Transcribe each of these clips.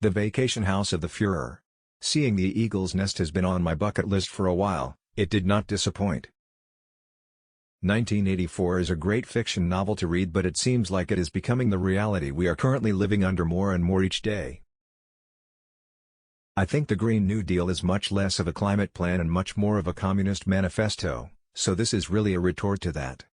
The vacation house of the Führer. Seeing the eagle's nest has been on my bucket list for a while. It did not disappoint. 1984 is a great fiction novel to read, but it seems like it is becoming the reality we are currently living under more and more each day. I think the Green New Deal is much less of a climate plan and much more of a communist manifesto, so this is really a retort to that.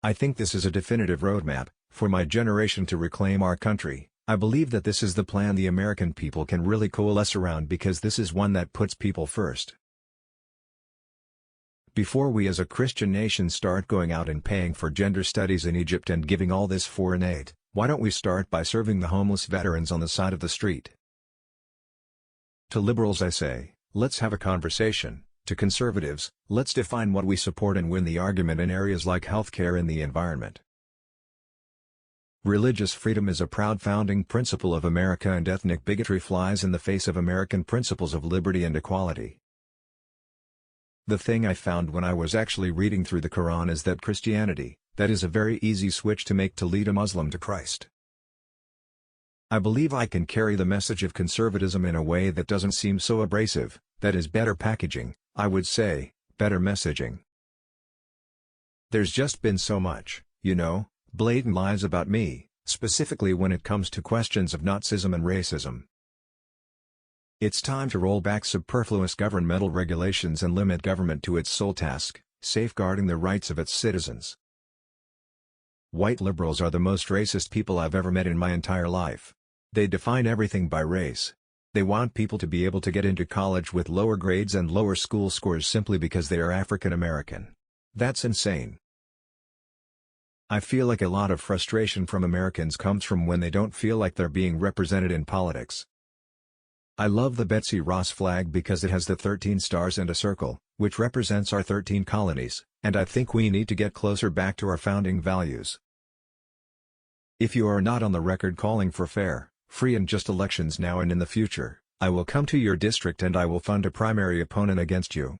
I think this is a definitive roadmap for my generation to reclaim our country. I believe that this is the plan the American people can really coalesce around, because this is one that puts people first. Before we as a Christian nation start going out and paying for gender studies in Egypt and giving all this foreign aid, why don't we start by serving the homeless veterans on the side of the street? To liberals I say, let's have a conversation. To conservatives, let's define what we support and win the argument in areas like healthcare and the environment. Religious freedom is a proud founding principle of America, and ethnic bigotry flies in the face of American principles of liberty and equality. The thing I found when I was actually reading through the Quran is that Christianity, that is a very easy switch to make to lead a Muslim to Christ. I believe I can carry the message of conservatism in a way that doesn't seem so abrasive, that is better packaging, I would say, better messaging. There's just been so much, blatant lies about me, specifically when it comes to questions of Nazism and racism. It's time to roll back superfluous governmental regulations and limit government to its sole task, safeguarding the rights of its citizens. White liberals are the most racist people I've ever met in my entire life. They define everything by race. They want people to be able to get into college with lower grades and lower school scores simply because they are African American. That's insane. I feel like a lot of frustration from Americans comes from when they don't feel like they're being represented in politics. I love the Betsy Ross flag because it has the 13 stars and a circle, which represents our 13 colonies, and I think we need to get closer back to our founding values. If you are not on the record calling for fair, free and just elections now and in the future, I will come to your district and I will fund a primary opponent against you.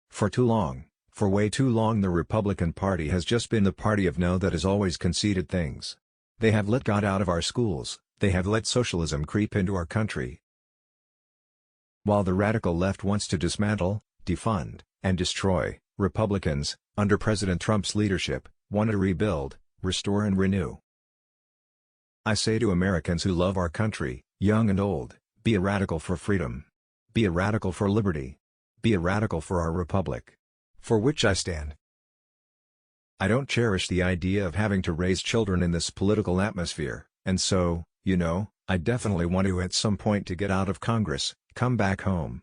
For way too long the Republican Party has just been the party of no that has always conceded things. They have let God out of our schools, they have let socialism creep into our country. While the radical left wants to dismantle, defund, and destroy, Republicans, under President Trump's leadership, want to rebuild, restore and renew. I say to Americans who love our country, young and old, be a radical for freedom. Be a radical for liberty. Be a radical for our republic. For which I stand. I don't cherish the idea of having to raise children in this political atmosphere, and so, I definitely want to at some point to get out of Congress, come back home,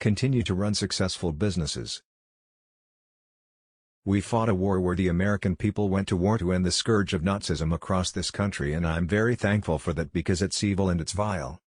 continue to run successful businesses. We fought a war where the American people went to war to end the scourge of Nazism across this country, and I'm very thankful for that because it's evil and it's vile.